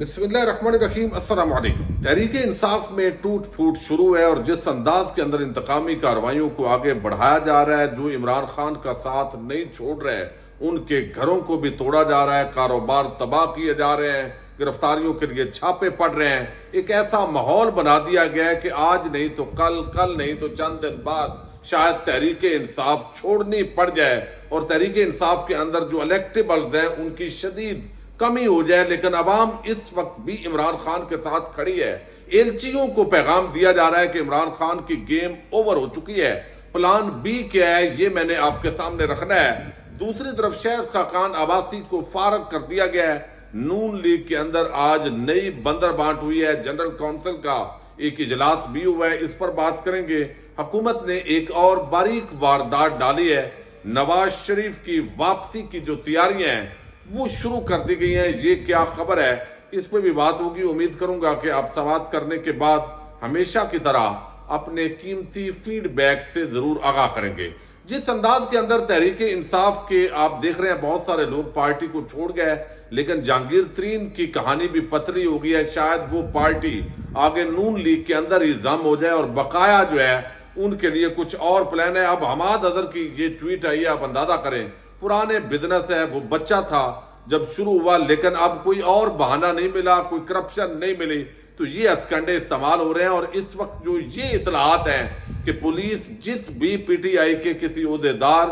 بسم اللہ الرحمن الرحیم۔ السلام علیکم۔ تحریک انصاف میں ٹوٹ پھوٹ شروع ہے اور جس انداز کے اندر انتقامی کارروائیوں کو آگے بڑھایا جا رہا ہے، جو عمران خان کا ساتھ نہیں چھوڑ رہے ان کے گھروں کو بھی توڑا جا رہا ہے، کاروبار تباہ کیے جا رہے ہیں، گرفتاریوں کے لیے چھاپے پڑ رہے ہیں، ایک ایسا ماحول بنا دیا گیا ہے کہ آج نہیں تو کل نہیں تو چند دن بعد شاید تحریک انصاف چھوڑنی پڑ جائے اور تحریک انصاف کے اندر جو الیکٹیبلز ہیں ان کی شدید کمی ہو جائے۔ لیکن عوام اس وقت بھی عمران خان کے ساتھ کھڑی ہے۔ ایلچیوں کو پیغام دیا جا رہا ہے کہ عمران خان کی گیم اوور ہو چکی ہے، پلان بی کیا ہے یہ میں نے آپ کے سامنے رکھنا ہے۔ دوسری طرف شہید خاقان عباسی کو فارغ کر دیا گیا ہے۔ نون لیگ کے اندر آج نئی بندر بانٹ ہوئی ہے، جنرل کونسل کا ایک اجلاس بھی ہوا ہے، اس پر بات کریں گے۔ حکومت نے ایک اور باریک واردات ڈالی ہے، نواز شریف کی واپسی کی جو تیاریاں ہیں وہ شروع کر دی گئی ہیں، یہ کیا خبر ہے اس پہ بھی بات ہوگی۔ امید کروں گا کہ آپ سماعت کرنے کے بعد ہمیشہ کی طرح اپنے قیمتی فیڈ بیک سے ضرور آگاہ کریں گے۔ جس انداز کے اندر تحریک انصاف کے آپ دیکھ رہے ہیں بہت سارے لوگ پارٹی کو چھوڑ گئے، لیکن جہانگیر ترین کی کہانی بھی پتلی ہو گئی ہے، شاید وہ پارٹی آگے نون لیگ کے اندر ہی ضم ہو جائے اور بقایا جو ہے ان کے لیے کچھ اور پلان ہے۔ اب حماد اظہر کی یہ ٹویٹ آئی ہے، آپ اندازہ کریں پرانے بزنس ہے، وہ بچہ تھا جب شروع ہوا، لیکن اب کوئی اور بہانہ نہیں ملا، کوئی کرپشن نہیں ملی، تو یہ ہتھکنڈے استعمال ہو رہے ہیں۔ اور اس وقت جو یہ اطلاعات ہیں کہ پولیس جس بھی پی ٹی آئی کے کسی عہدیدار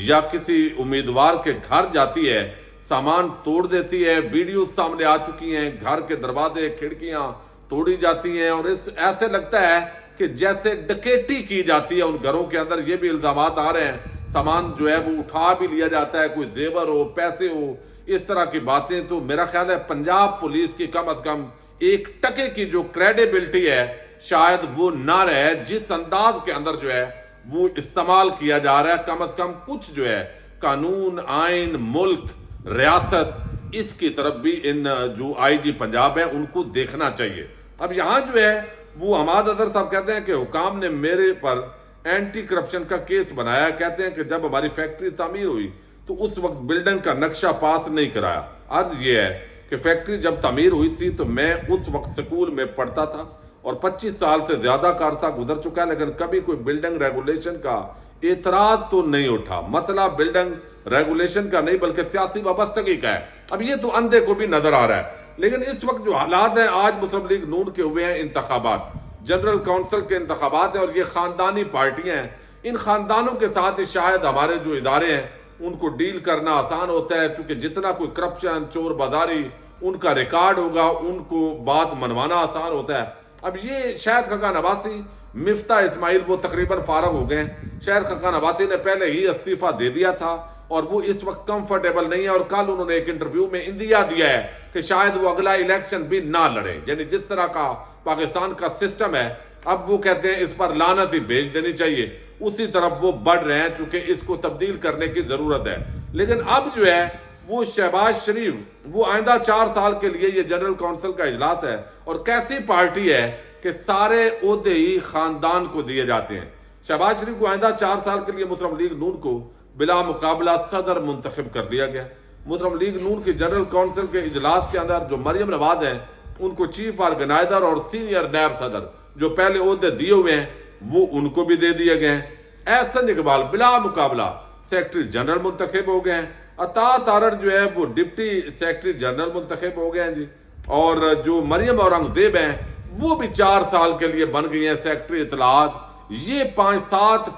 یا کسی امیدوار کے گھر جاتی ہے سامان توڑ دیتی ہے، ویڈیوز سامنے آ چکی ہیں، گھر کے دروازے کھڑکیاں توڑی جاتی ہیں، اور ایسے لگتا ہے کہ جیسے ڈکیٹی کی جاتی ہے ان گھروں کے اندر۔ یہ بھی الزامات آ رہے ہیں، سامان جو ہے وہ اٹھا بھی لیا جاتا ہے، کوئی زیور ہو، پیسے ہو، اس طرح کی باتیں۔ تو میرا خیال ہے پنجاب پولیس کی کم از کم ایک ٹکے کی جو کریڈیبلٹی ہے شاید وہ نہ رہے، جس انداز کے اندر جو ہے وہ استعمال کیا جا رہا ہے۔ کم از کم کچھ جو ہے قانون، آئین، ملک، ریاست، اس کی طرف بھی ان جو آئی جی پنجاب ہیں ان کو دیکھنا چاہیے۔ اب یہاں جو ہے وہ حماد اظہر صاحب کہتے ہیں کہ حکام نے میرے پر اینٹی کرپشن کا کیس بنایا، کہتے ہیں کہ جب ہماری فیکٹری تعمیر ہوئی تو اس وقت بلڈنگ کا نقشہ پاس نہیں کرایا۔ عرض یہ ہے کہ فیکٹری جب تعمیر ہوئی تھی تو میں اس وقت سکول میں پڑھتا تھا اور 25 سال سے زیادہ کا عرصہ گزر چکا ہے، لیکن کبھی کوئی بلڈنگ ریگولیشن کا اعتراض تو نہیں اٹھا۔ مسئلہ بلڈنگ ریگولیشن کا نہیں بلکہ سیاسی وابستگی کا ہے۔ اب یہ تو اندھے کو بھی نظر آ رہا ہے، لیکن اس وقت جو حالات ہیں، آج مسلم لیگ نون کے ہوئے ہیں انتخابات، جنرل کونسل کے انتخابات ہیں، اور یہ خاندانی پارٹیاں ہیں۔ ان خاندانوں کے ساتھ شاید ہمارے جو ادارے ہیں ان کو ڈیل کرنا آسان ہوتا ہے، چونکہ جتنا کوئی کرپشن، چور بازاری ان کا ریکارڈ ہوگا ان کو بات منوانا آسان ہوتا ہے۔ اب یہ شہید خاقان عباسی، مفتاح اسماعیل وہ تقریباً فارغ ہو گئے ہیں۔ شہید خاقان عباسی نے پہلے ہی استعفیٰ دے دیا تھا اور وہ اس وقت کمفرٹیبل نہیں ہے، اور کل انہوں نے ایک انٹرویو میں اندیا دیا ہے کہ شاید وہ اگلا الیکشن بھی نہ لڑے، یعنی جس طرح کا پاکستان کا سسٹم ہے اب وہ کہتے ہیں اس پر لعنت ہی بھیج دینی چاہیے، اسی طرف وہ بڑھ رہے ہیں چونکہ اس کو تبدیل کرنے کی ضرورت ہے۔ لیکن اب جو ہے وہ شہباز شریف، وہ آئندہ 4 سال کے لیے یہ جنرل کونسل کا اجلاس ہے، اور کیسی پارٹی ہے کہ سارے عہدے ہی خاندان کو دیے جاتے ہیں۔ شہباز شریف کو آئندہ 4 سال کے لیے مسلم لیگ نون کو بلا مقابلہ صدر منتخب کر دیا گیا۔ مسلم لیگ نون کی جنرل کونسل کے اجلاس کے اندر جو مریم نواز ہیں ان کو چیف آرگنائزر اور سینئر نائب صدر جو پہلے عہدے دیے ہوئے ہیں وہ ان کو بھی دے دیے گئے ہیں۔ احسن اقبال بلا مقابلہ سیکرٹری جنرل منتخب ہو گئے ہیں۔ عطا تارڑ جو ہے وہ ڈپٹی سیکرٹری جنرل منتخب ہو گئے ہیں جی، اور جو مریم اورنگزیب ہیں وہ بھی 4 سال کے لیے بن گئی ہیں سیکرٹری اطلاعات۔ یہ 5-7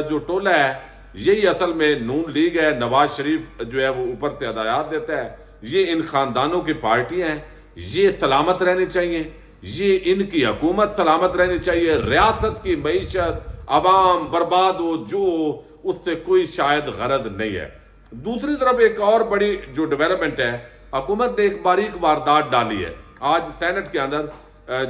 جو ٹولہ ہے یہی اصل میں نون لیگ ہے۔ نواز شریف جو ہے وہ اوپر سے ہدایات دیتا ہے۔ یہ ان خاندانوں کی پارٹیاں ہیں، یہ سلامت رہنی چاہیے، یہ ان کی حکومت سلامت رہنی چاہیے۔ ریاست کی معیشت، عوام برباد ہو جو اس سے کوئی شاید غرض نہیں ہے۔ دوسری طرف ایک اور بڑی جو ڈیولپمنٹ ہے، حکومت نے ایک باریک واردات ڈالی ہے۔ آج سینٹ کے اندر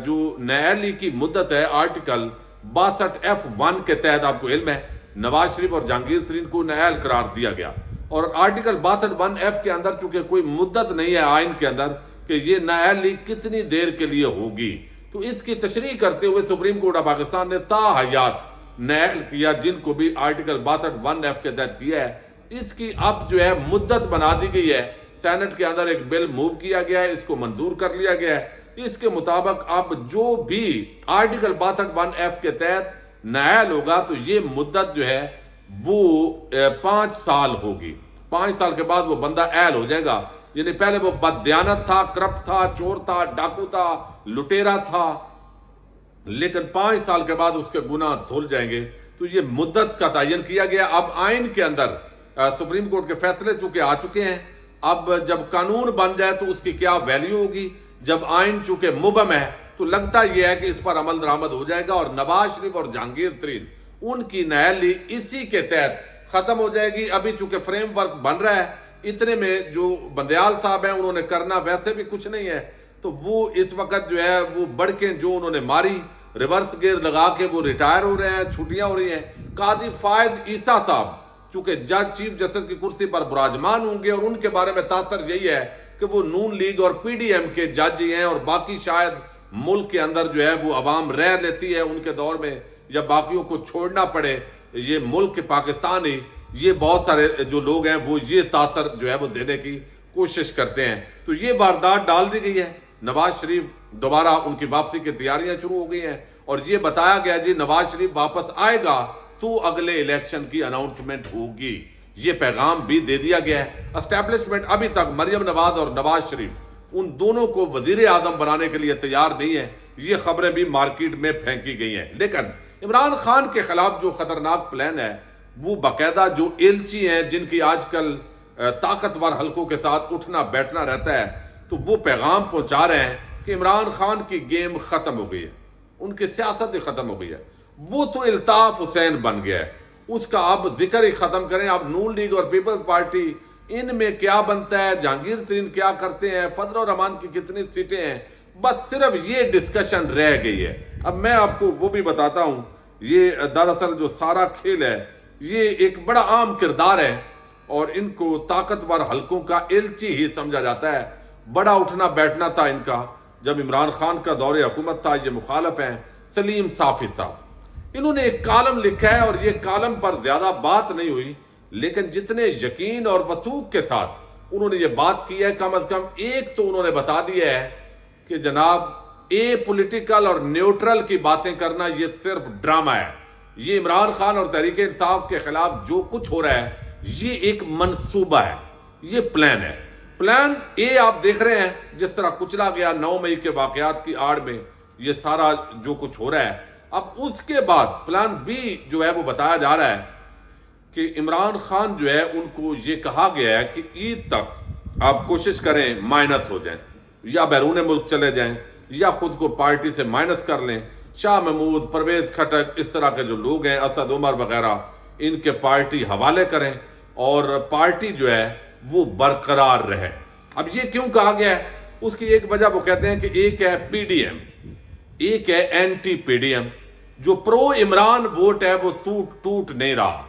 جو نیالی کی مدت ہے آرٹیکل 62F1 کے تحت، آپ کو علم ہے نواز شریف اور جہانگیر ترین کو نیال قرار دیا گیا، اور آرٹیکل 62(1)F کے اندر چونکہ کوئی مدت نہیں ہے آئین کے اندر کہ یہ نیالی کتنی دیر کے لیے ہوگی، تو اس کی تشریح کرتے ہوئے سپریم کورٹ آف پاکستان نے تا حیات نیل کیا، جن کو بھی آرٹیکل 62(1)F کے تحت کیا ہے، اس کی اب جو ہے مدت بنا دی گئی ہے سینٹ کے اندر ایک بل موو کیا گیا ہے, اس کو منظور کر لیا گیا ہے. اس کے مطابق اب جو بھی آرٹیکل 62(1)(f) کے تحت نائل ہوگا تو یہ مدت جو ہے وہ 5 سال ہوگی. 5 سال کے بعد وہ بندہ اہل ہو جائے گا. یعنی پہلے وہ بددیانت تھا, کرپٹ تھا, چور تھا, ڈاکو تھا, لٹیرا تھا, لیکن 5 سال کے بعد اس کے گناہ دھل جائیں گے. تو یہ مدت کا تعین کیا گیا. اب آئین کے اندر سپریم کورٹ کے فیصلے چونکہ آ چکے ہیں, اب جب قانون بن جائے تو اس کی کیا ویلیو ہوگی. جب آئین چونکہ مبہم ہے تو لگتا یہ ہے کہ اس پر عمل درآمد ہو جائے گا, اور نواز شریف اور جہانگیر ترین ان کی نااہلی اسی کے تحت ختم ہو جائے گی. ابھی چونکہ فریم ورک بن رہا ہے, اتنے میں جو بندیال صاحب ہیں انہوں نے کرنا ویسے بھی کچھ نہیں ہے, تو وہ اس وقت جو ہے وہ بڑکیں جو انہوں نے ماری ریورس گیئر لگا کے وہ ریٹائر ہو رہے ہیں, چھٹیاں ہو رہی ہیں. قاضی فائد عیسیٰ صاحب چونکہ جج چیف جسٹس کی کرسی پر براجمان ہوں گے, اور ان کے بارے میں تاثر یہی ہے کہ وہ نون لیگ اور پی ڈی ایم کے جج ہیں, اور باقی شاید ملک کے اندر جو ہے وہ عوام رہ لیتی ہے ان کے دور میں, یا باقیوں کو چھوڑنا پڑے. یہ ملک پاکستانی یہ بہت سارے جو لوگ ہیں وہ یہ تاثر جو ہے وہ دینے کی کوشش کرتے ہیں. تو یہ واردات ڈال دی گئی ہے. نواز شریف دوبارہ ان کی واپسی کی تیاریاں شروع ہو گئی ہیں, اور یہ بتایا گیا جی نواز شریف واپس آئے گا تو اگلے الیکشن کی اناؤنسمنٹ ہوگی. یہ پیغام بھی دے دیا گیا ہے. اسٹیبلشمنٹ ابھی تک مریم نواز اور نواز شریف ان دونوں کو وزیر اعظم بنانے کے لیے تیار نہیں ہے. یہ خبریں بھی مارکیٹ میں پھینکی گئی ہیں. لیکن عمران خان کے خلاف جو خطرناک پلان ہے وہ باقاعدہ جو ایلچی ہیں جن کی آج کل طاقتور حلقوں کے ساتھ اٹھنا بیٹھنا رہتا ہے, تو وہ پیغام پہنچا رہے ہیں کہ عمران خان کی گیم ختم ہو گئی ہے, ان کی سیاست ہی ختم ہو گئی ہے. وہ تو الطاف حسین بن گیا ہے, اس کا اب ذکر ہی ختم کریں. اب نون لیگ اور پیپلز پارٹی ان میں کیا بنتا ہے, جہانگیر ترین کیا کرتے ہیں, فضل الرحمان کی کتنی سیٹیں ہیں, بس صرف یہ ڈسکشن رہ گئی ہے. اب میں آپ کو وہ بھی بتاتا ہوں, یہ دراصل جو سارا کھیل ہے یہ ایک بڑا عام کردار ہے, اور ان کو طاقتور حلقوں کا ایلچی ہی سمجھا جاتا ہے. بڑا اٹھنا بیٹھنا تھا ان کا جب عمران خان کا دور حکومت تھا. یہ مخالف ہیں سلیم صافی صاحب, انہوں نے ایک کالم لکھا ہے, اور یہ کالم پر زیادہ بات نہیں ہوئی, لیکن جتنے یقین اور وثوق کے ساتھ انہوں نے یہ بات کی ہے, کم از کم ایک تو انہوں نے بتا دیا ہے کہ جناب اے پولیٹیکل اور نیوٹرل کی باتیں کرنا یہ صرف ڈرامہ ہے. یہ عمران خان اور تحریک انصاف کے خلاف جو کچھ ہو رہا ہے یہ ایک منصوبہ ہے, یہ پلان ہے. پلان اے آپ دیکھ رہے ہیں جس طرح کچلا گیا 9 مئی کے واقعات کی آڑ میں یہ سارا جو کچھ ہو رہا ہے. اب اس کے بعد پلان بی جو ہے وہ بتایا جا رہا ہے کہ عمران خان جو ہے ان کو یہ کہا گیا ہے کہ عید تک آپ کوشش کریں مائنس ہو جائیں, یا بیرون ملک چلے جائیں, یا خود کو پارٹی سے مائنس کر لیں. شاہ محمود, پرویز کھٹک, اس طرح کے جو لوگ ہیں, اسد عمر وغیرہ, ان کے پارٹی حوالے کریں, اور پارٹی جو ہے وہ برقرار رہے. اب یہ کیوں کہا گیا ہے, اس کی ایک وجہ وہ کہتے ہیں کہ ایک ہے پی ڈی ایم, ایک ہے اینٹی پی ڈی ایم. جو پرو عمران ووٹ ہے وہ ٹوٹ نہیں رہا,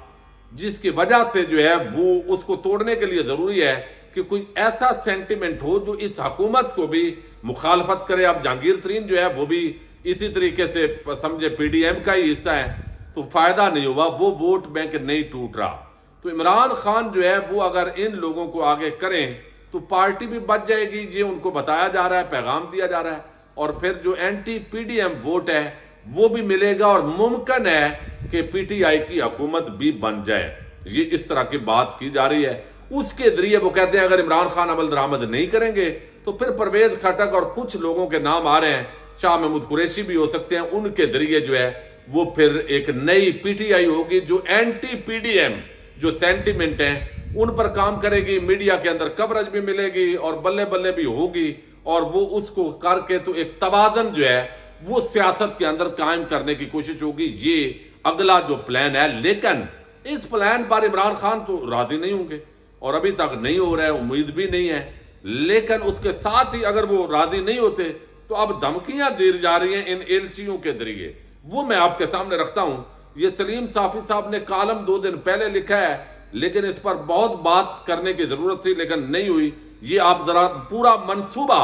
جس کی وجہ سے جو ہے وہ اس کو توڑنے کے لیے ضروری ہے کہ کوئی ایسا سینٹیمنٹ ہو جو اس حکومت کو بھی مخالفت کرے. اب جہانگیر ترین جو ہے وہ بھی اسی طریقے سے سمجھے پی ڈی ایم کا ہی حصہ ہے, تو فائدہ نہیں ہوا, وہ ووٹ بینک نہیں ٹوٹ رہا. تو عمران خان جو ہے وہ اگر ان لوگوں کو آگے کریں تو پارٹی بھی بچ جائے گی, یہ ان کو بتایا جا رہا ہے, پیغام دیا جا رہا ہے. اور پھر جو anti P D M vote ہے وہ بھی ملے گا, اور ممکن ہے کہ پی ٹی آئی کی حکومت بھی بن جائے. یہ اس طرح کی بات کی جا رہی ہے. اس کے ذریعے وہ کہتے ہیں اگر عمران خان عمل درآمد نہیں کریں گے تو پھر پرویز کھٹک اور کچھ لوگوں کے نام آ رہے ہیں, شاہ محمود قریشی بھی ہو سکتے ہیں, ان کے ذریعے جو ہے وہ پھر ایک نئی پی ٹی آئی ہوگی جو اینٹی پی ڈی ایم جو سینٹیمنٹ ہیں ان پر کام کرے گی. میڈیا کے اندر کوریج بھی ملے گی اور بلے بلے بھی ہوگی, اور وہ اس کو کر کے تو ایک توازن جو ہے وہ سیاست کے اندر قائم کرنے کی کوشش ہوگی. یہ اگلا جو پلان ہے, لیکن اس پلان پر عمران خان تو راضی نہیں ہوں گے, اور ابھی تک نہیں ہو رہا ہے, امید بھی نہیں ہے. لیکن اس کے ساتھ ہی اگر وہ راضی نہیں ہوتے تو اب دھمکیاں دی جا رہی ہیں ان ایلچیوں کے ذریعے, وہ میں آپ کے سامنے رکھتا ہوں. یہ سلیم صافی صاحب نے کالم 2 دن پہلے لکھا ہے, لیکن اس پر بہت بات کرنے کی ضرورت تھی لیکن نہیں ہوئی. یہ آپ ذرا پورا منصوبہ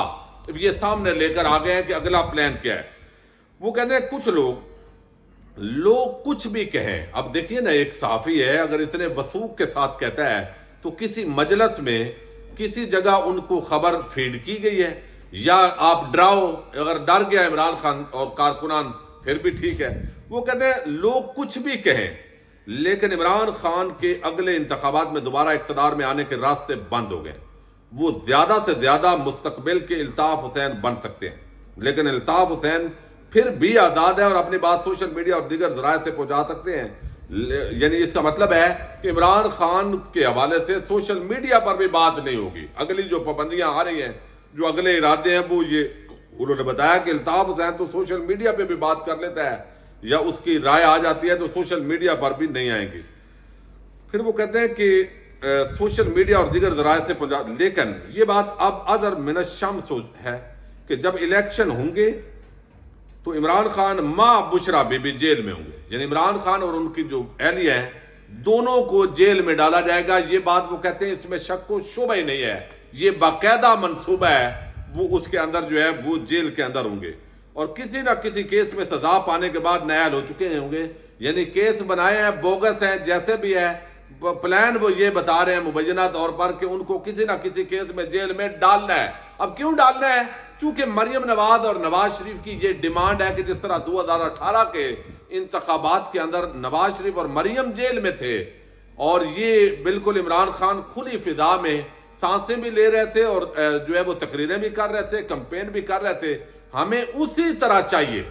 یہ سامنے لے کر آ گئے ہیں کہ اگلا پلان کیا ہے. وہ کہتے ہیں کچھ لوگ کچھ بھی کہیں. اب دیکھیے نا, ایک صحافی ہے اگر اتنے وثوق کے ساتھ کہتا ہے تو کسی مجلس میں کسی جگہ ان کو خبر فیڈ کی گئی ہے، یا آپ ڈراؤ، اگر ڈر گیا عمران خان اور کارکنان پھر بھی ٹھیک ہے۔ وہ کہتے ہیں لوگ کچھ بھی کہیں لیکن عمران خان کے اگلے انتخابات میں دوبارہ اقتدار میں آنے کے راستے بند ہو گئے۔ وہ زیادہ سے زیادہ مستقبل کے الطاف حسین بن سکتے ہیں، لیکن الطاف حسین پھر بھی آزاد ہے اور اپنی بات سوشل میڈیا اور دیگر ذرائع سے پہنچا سکتے ہیں۔ یعنی اس کا مطلب ہے کہ عمران خان کے حوالے سے سوشل میڈیا پر بھی بات نہیں ہوگی۔ اگلی جو پابندیاں آ رہی ہیں، جو اگلے ارادے ہیں، وہ یہ انہوں نے بتایا کہ الطاف حسین تو سوشل میڈیا پہ بھی بات کر لیتا ہے، یا اس کی رائے آ جاتی ہے تو سوشل میڈیا پر بھی نہیں آئیں گی۔ پھر وہ کہتے ہیں کہ سوشل میڈیا اور دیگر ذرائع سے پہنچا، لیکن یہ بات اب اظہر من الشمس ہے کہ جب الیکشن ہوں گے تو عمران خان ماں بشرا بی بی جیل میں ہوں گے، یعنی عمران خان اور ان کی جو اہلیہ ہیں دونوں کو جیل میں ڈالا جائے گا۔ یہ بات وہ کہتے ہیں اس میں شک و شبہ ہی نہیں ہے، یہ باقاعدہ منصوبہ ہے، وہ اس کے اندر جو ہے وہ جیل کے اندر ہوں گے، اور کسی نہ کسی کیس میں سزا پانے کے بعد نائل ہو چکے ہوں گے، یعنی کیس بنائے ہیں، بوگس ہیں، جیسے بھی ہے پلان وہ یہ بتا رہے ہیں مبینہ طور پر کہ ان کو کسی نہ کسی کیس میں جیل میں ڈالنا ہے۔ اب کیوں ڈالنا ہے؟ چونکہ مریم نواز اور نواز شریف کی یہ ڈیمانڈ ہے کہ جس طرح 2018 کے انتخابات کے اندر نواز شریف اور مریم جیل میں تھے، اور یہ بالکل عمران خان کھلی فضا میں سانسیں بھی لے رہے تھے اور جو ہے وہ تقریریں بھی کر رہے تھے، کمپین بھی کر رہے تھے، ہمیں اسی طرح چاہیے۔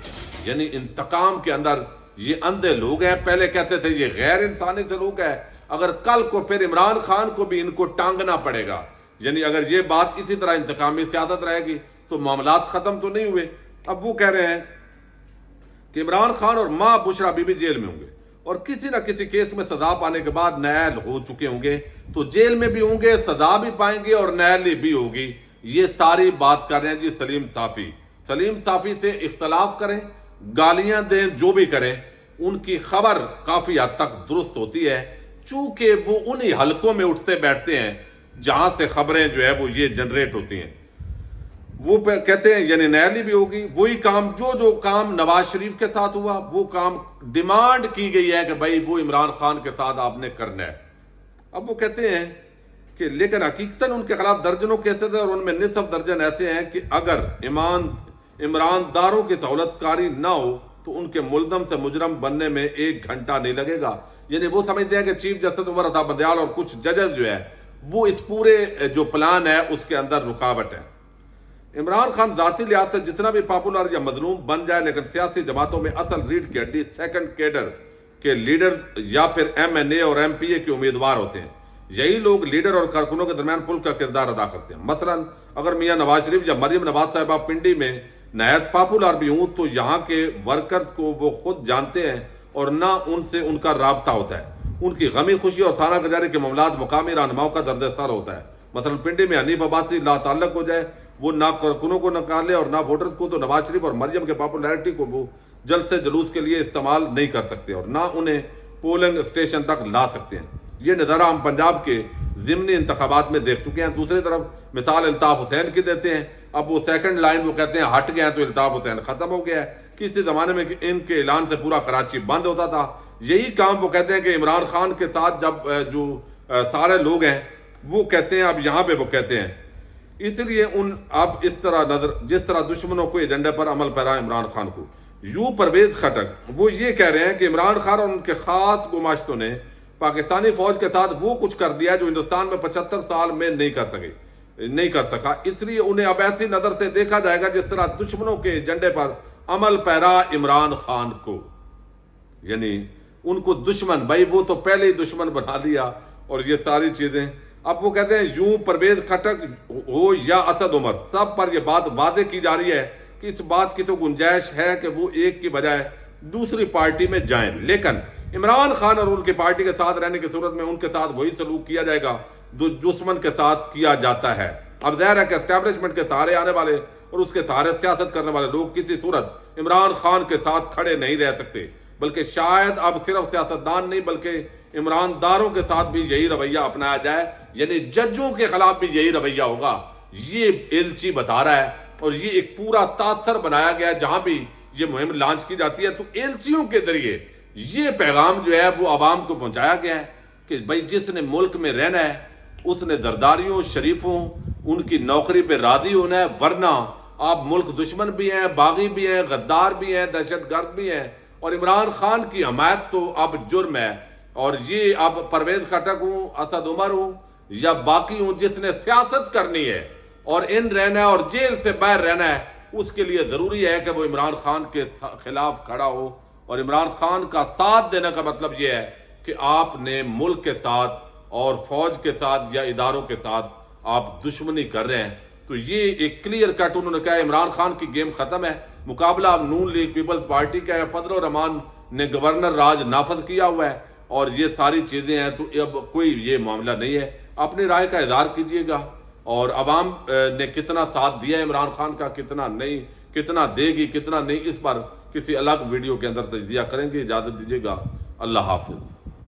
یعنی انتقام کے اندر یہ اندھے لوگ ہیں، پہلے کہتے تھے یہ غیر انسانی سلوک ہے، اگر کل کو پھر عمران خان کو بھی ان کو ٹانگنا پڑے گا، یعنی اگر یہ بات اسی طرح انتقامی سیاست رہے گی تو معاملات ختم تو نہیں ہوئے۔ اب وہ کہہ رہے ہیں کہ عمران خان اور ماں بشرا بی بی جیل میں ہوں گے، اور کسی نہ کسی کیس میں سزا پانے کے بعد نائل ہو چکے ہوں گے، تو جیل میں بھی ہوں گے، سزا بھی پائیں گے اور نائل بھی ہوگی۔ یہ ساری بات کر رہے ہیں جی سلیم صافی۔ سلیم صافی سے اختلاف کریں، گالیاں دیں، جو بھی کریں، ان کی خبر کافی حد تک درست ہوتی ہے، چونکہ وہ انہی حلقوں میں اٹھتے بیٹھتے ہیں جہاں سے خبریں جو ہے وہ یہ جنریٹ ہوتی ہیں۔ وہ کہتے ہیں یعنی نیلی بھی ہوگی، وہی کام جو کام نواز شریف کے ساتھ ہوا، وہ کام ڈیمانڈ کی گئی ہے کہ بھائی وہ عمران خان کے ساتھ آپ نے کرنا ہے۔ اب وہ کہتے ہیں کہ لیکن حقیقتاً ان کے خلاف درجنوں کیسز ہیں، اور ان میں نصف درجن ایسے ہیں کہ اگر عمران داروں کی سہولت کاری نہ ہو تو ان کے ملزم سے مجرم بننے میں 1 گھنٹہ نہیں لگے گا۔ یعنی وہ سمجھتے ہیں کہ چیف جسٹس عمر عطا بندیال اور کچھ ججز جو ہے وہ اس پورے جو پلان ہے اس کے اندر رکاوٹ ہے۔ عمران خان ذاتی لحاظ سے جتنا بھی پاپولر یا مظلوم بن جائے، لیکن سیاسی جماعتوں میں اصل ریڑھ کی ہڈی سیکنڈ کیڈر کے لیڈرز یا پھر ایم این اے اور ایم پی اے کے امیدوار ہوتے ہیں۔ یہی لوگ لیڈر اور کارکنوں کے درمیان پل کا کردار ادا کرتے ہیں۔ مثلا اگر میاں نواز شریف یا مریم نواز صاحبہ پنڈی میں نہایت پاپولر بھی ہوں تو یہاں کے ورکرز کو وہ خود جانتے ہیں اور نہ ان سے ان کا رابطہ ہوتا ہے۔ ان کی غمی خوشی اور تھانہ گزاری کے معاملات مقامی رہنماؤں کا درد سر ہوتا ہے۔ مثلا پنڈی میں حنیف عباسی لا تعلق ہو جائے، وہ نہ کارکنوں کو نکالے اور نہ ووٹرز کو، تو نواز شریف اور مریم کے پاپولیرٹی کو وہ جلد سے جلوس کے لیے استعمال نہیں کر سکتے اور نہ انہیں پولنگ اسٹیشن تک لا سکتے ہیں۔ یہ نظارہ ہم پنجاب کے ضمنی انتخابات میں دیکھ چکے ہیں۔ دوسری طرف مثال الطاف حسین کی دیتے ہیں۔ اب وہ سیکنڈ لائن وہ کہتے ہیں ہٹ گیا تو الطاف حسین ختم ہو گیا ہے۔ کسی زمانے میں ان کے اعلان سے پورا کراچی بند ہوتا تھا۔ یہی کام وہ کہتے ہیں کہ عمران خان کے ساتھ جب جو سارے لوگ ہیں وہ کہتے ہیں، اب یہاں پہ وہ کہتے ہیں۔ اس لیے اب اس طرح جس طرح دشمنوں کو ایجنڈے پر عمل پیرا عمران خان کو، یوں پرویز خٹک وہ یہ کہہ رہے ہیں کہ عمران خان اور ان کے خاص گماشتوں نے پاکستانی فوج کے ساتھ وہ کچھ کر دیا جو ہندوستان میں 75 سال میں نہیں کر سکا، اس لیے انہیں اب ایسی نظر سے دیکھا جائے گا جس طرح دشمنوں کے ایجنڈے پر عمل پیرا عمران خان کو۔ یعنی ان کو دشمن، بھائی وہ تو پہلے ہی دشمن بنا لیا اور یہ ساری چیزیں۔ اب وہ کہتے ہیں یوں پرویز خٹک ہو یا اسد عمر، سب پر یہ بات واضح کی جا رہی ہے کہ اس بات کی تو گنجائش ہے کہ وہ ایک کی بجائے دوسری پارٹی میں جائیں، لیکن عمران خان اور ان کی پارٹی کے ساتھ رہنے کی صورت میں ان کے ساتھ وہی سلوک کیا جائے گا جو دشمن کے ساتھ کیا جاتا ہے۔ اب ظاہر ہے کہ اسٹیبلشمنٹ کے سہارے آنے والے اور اس کے سہارے سیاست کرنے والے لوگ کسی صورت عمران خان کے ساتھ کھڑے نہیں رہ سکتے، بلکہ شاید اب صرف سیاستدان نہیں بلکہ عمران داروں کے ساتھ بھی یہی رویہ اپنایا جائے، یعنی ججوں کے خلاف بھی یہی رویہ ہوگا۔ یہ ایلچی بتا رہا ہے اور یہ ایک پورا تاثر بنایا گیا ہے۔ جہاں بھی یہ مہم لانچ کی جاتی ہے تو ایلچیوں کے ذریعے یہ پیغام جو ہے وہ عوام کو پہنچایا گیا ہے کہ بھائی جس نے ملک میں رہنا ہے اس نے زرداریوں شریفوں ان کی نوکری پہ راضی ہونا ہے، ورنہ آپ ملک دشمن بھی ہیں، باغی بھی ہیں، غدار بھی ہیں، دہشت گرد بھی ہیں، اور عمران خان کی حمایت تو اب جرم ہے۔ اور یہ اب پرویز خٹک ہوں، اسد عمر ہوں یا باقی ہوں، جس نے سیاست کرنی ہے اور رہنا ہے اور جیل سے باہر رہنا ہے، اس کے لیے ضروری ہے کہ وہ عمران خان کے خلاف کھڑا ہو۔ اور عمران خان کا ساتھ دینے کا مطلب یہ ہے کہ آپ نے ملک کے ساتھ اور فوج کے ساتھ یا اداروں کے ساتھ آپ دشمنی کر رہے ہیں۔ تو یہ ایک کلیئر کٹ انہوں نے کہا ہے عمران خان کی گیم ختم ہے، مقابلہ اب نون لیگ پیپلز پارٹی کا ہے، فضل الرحمان نے گورنر راج نافذ کیا ہوا ہے اور یہ ساری چیزیں ہیں، تو اب کوئی یہ معاملہ نہیں ہے۔ اپنی رائے کا اظہار کیجئے گا، اور عوام نے کتنا ساتھ دیا ہے عمران خان کا، کتنا نہیں، کتنا دے گی، کتنا نہیں، اس پر کسی الگ ویڈیو کے اندر تجزیہ کریں گے۔ اجازت دیجیے گا، اللہ حافظ۔